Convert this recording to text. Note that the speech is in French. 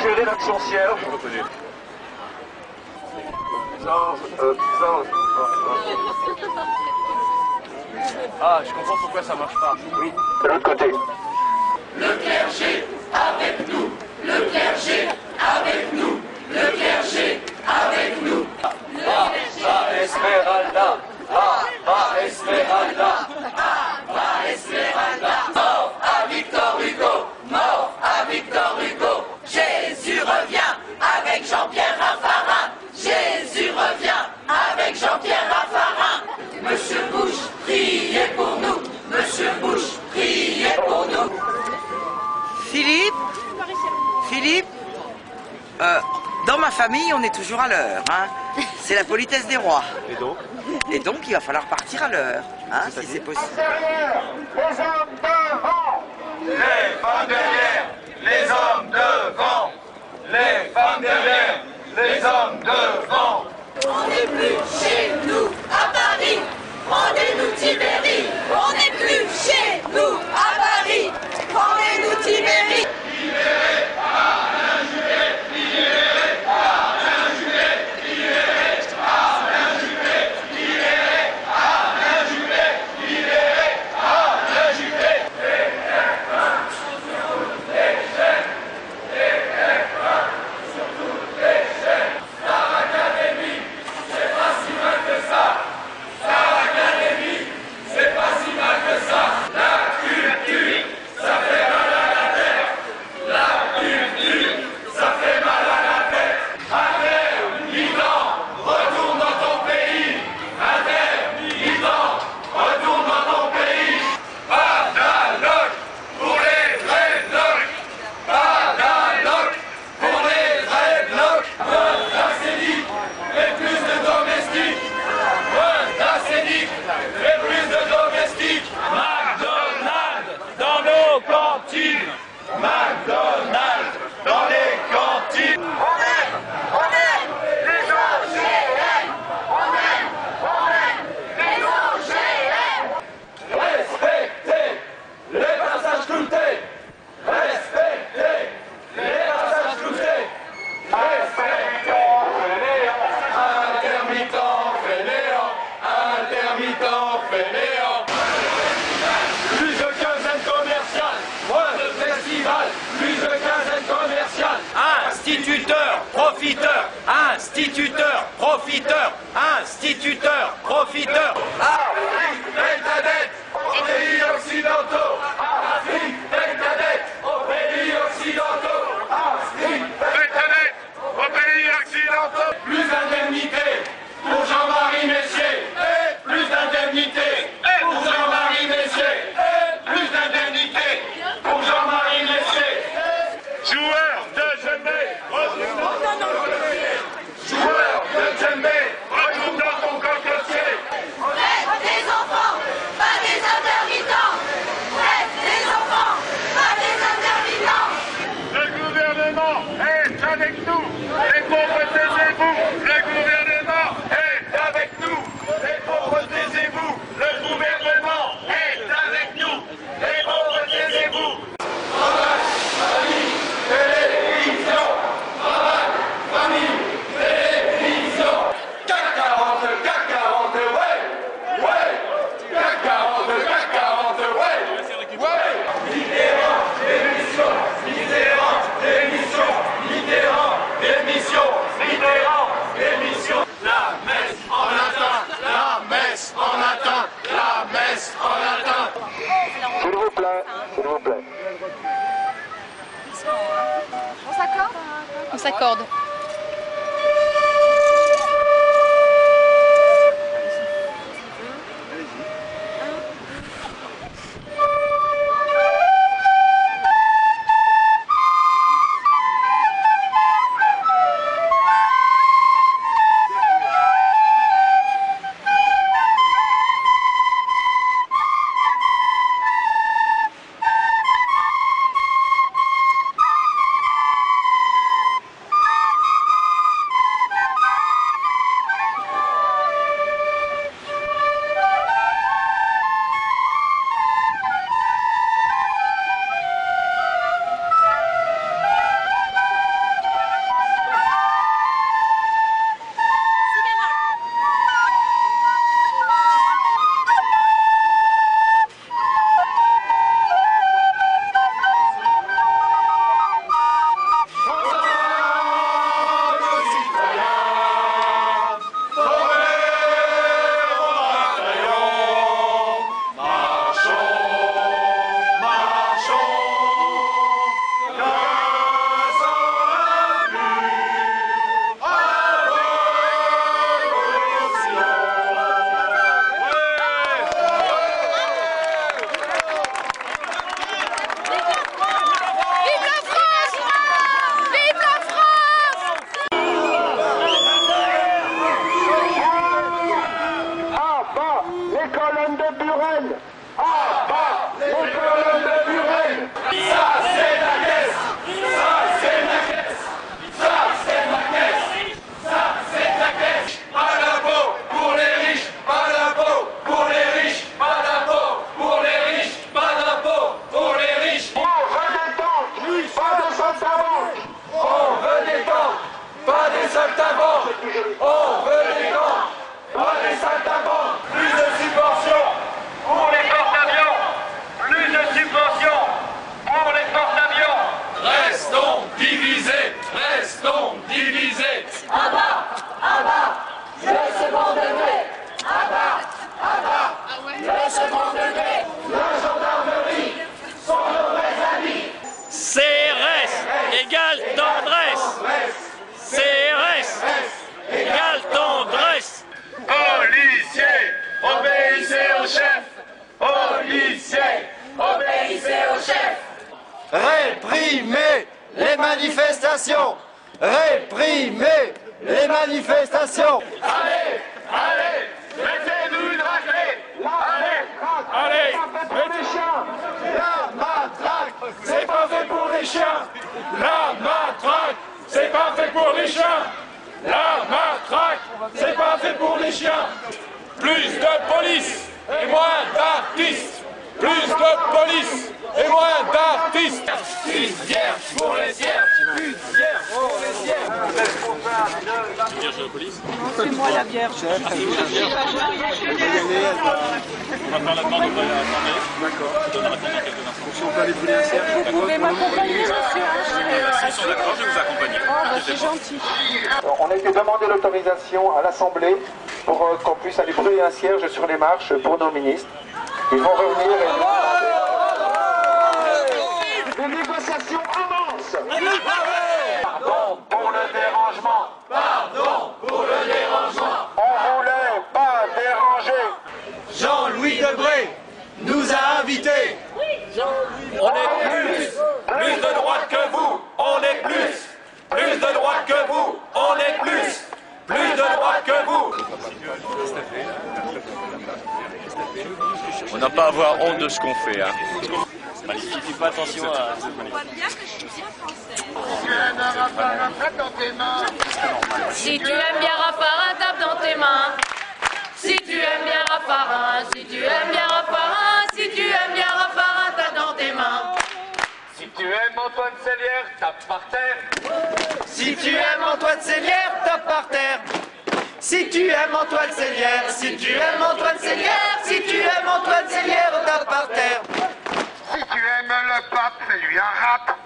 suggérer la concierge. Ah, je comprends pourquoi ça marche pas. Oui, de l'autre côté. Le clergé avec nous, le clergé avec nous, le clergé avec nous. Va Esmeralda, va Esmeralda. Va Esmeralda, mort à Victor Hugo, mort à Victor Hugo. Jésus revient avec Jean-Pierre Raffarin. Jésus revient avec Jean-Pierre Raffarin. Monsieur Bush, priez pour nous. Monsieur Bush, priez pour nous. Philippe, dans ma famille, on est toujours à l'heure. Hein. C'est la politesse des rois. Et donc, il va falloir partir à l'heure, hein, si c'est possible. Les femmes derrière, les hommes devant. Les femmes derrière, les hommes devant. On n'est plus chez nous à Paris. Rendez-nous Tibéri. On n'est plus chez nous à Paris. Rendez-nous Tibéri. McDonald's dans les cantines. On aime les OGM. On aime les OGM. Respectez les passages cloutés. Respectez les passages cloutés. Respectons fainéant. Intermittent fainéant. Intermittent fainéant. Plus de quinzaine commerciale. Moins de festival. Plus de quinzaine commerciale. Instituteur, profiteur. Instituteur, profiteur. Instituteur, profiteur. Afrique, paye ta dette aux pays occidentaux. Afrique, paye ta dette aux pays occidentaux. Afrique, paye ta dette aux pays occidentaux. Plus d'indemnités pour Jean-Marie Messier. Et plus d'indemnités pour Jean-Marie Messier. Et plus d'indemnités pour Jean-Marie Messier. Joueur de djembé, retourne dans ton cocotier. Joueur de djembé, retourne dans ton cocotier. Faites des enfants, pas des intermittents. Faites des enfants, pas des intermittents. Le gouvernement est avec nous. Les pauvres, taisez-vous. Le gouvernement est avec nous. Les pauvres, taisez-vous. Le gouvernement est avec nous. Les pauvres, taisez-vous. Travail, famille, télévision. Travail, famille, télévision. CAC 40, CAC 40, ouais. Ouais. CAC 40, CAC 40, ouais. Ouais. Mitterrand, démission. Mitterrand, démission. Mitterrand, démission. Mitterrand, démission. La messe en latin. La messe en latin. La messe en latin. S'il vous plaît, s'il vous plaît. On s'accorde? On s'accorde. colonnes de Buren. À bas les colonnes de Buren. Ça c'est ma caisse. Ça c'est ma caisse. Ça c'est ma caisse. Ça c'est ma caisse. Pas d'impôt pour les riches. Pas d'impôt pour les riches. Pas d'impôt pour les riches. Pas d'impôt pour les riches. On veut des tanks, pas de saltimbanques. On veut des tanks, pas des saltimbanques. On veut des tanks, pas des saltimbanques. Plus de subventions pour les porte-avions. Plus de subventions pour les porte-avions. Restons divisés, restons divisés. Le second degré. Le second degré. La gendarmerie sont nos vrais amis. CRS égale tendresse. CRS égale tendresse. Policiers, obéissez au chef. Policiers, Obéissez au chef. Réprimer les manifestations. Réprimer les manifestations. allez, allez, mettez-nous une raclée. Allez, mettez La matraque, c'est pas fait pour les chiens. La matraque, c'est pas fait pour les chiens. La matraque, c'est pas fait pour les chiens. Plus de police et moins d'artistes. Plus de police et moins d'artistes. Une bière pour les cierges. Une bière pour les cierges. C'est moi la bière. On va faire la demande au palais. D'accord. Je donnerai dans quelques instants. Vous pouvez m'accompagner, monsieur. Ils sont d'accord, je vais vous accompagner. C'est gentil. On a été demandé l'autorisation à l'Assemblée pour qu'on puisse aller brûler un cierge sur les marches pour nos ministres. Ils vont revenir et... Les négociations avancent. Pardon pour le dérangement. Pardon pour le dérangement. On voulait pas déranger. Jean-Louis Debré nous a invités. On est plus de droite que vous. On est plus de droite que vous. On est plus de droite que vous. On n'a pas à avoir honte de ce qu'on fait. Hein. Magnifique. Fais pas attention à cette manif. Si tu aimes bien Raffarin, tape dans tes mains. Si tu aimes bien Raffarin, si tu aimes bien Raffarin, si tu aimes bien Raffarin, tape dans tes mains. Si tu aimes Antoine Sellière, tape par terre. Si tu aimes Antoine Sellière, tape par terre. Si tu aimes Antoine Sellière, si tu aimes Antoine Sellière, si tu aimes Antoine Sellière, tape par terre. Si tu aimes le pape, fais-lui un rap.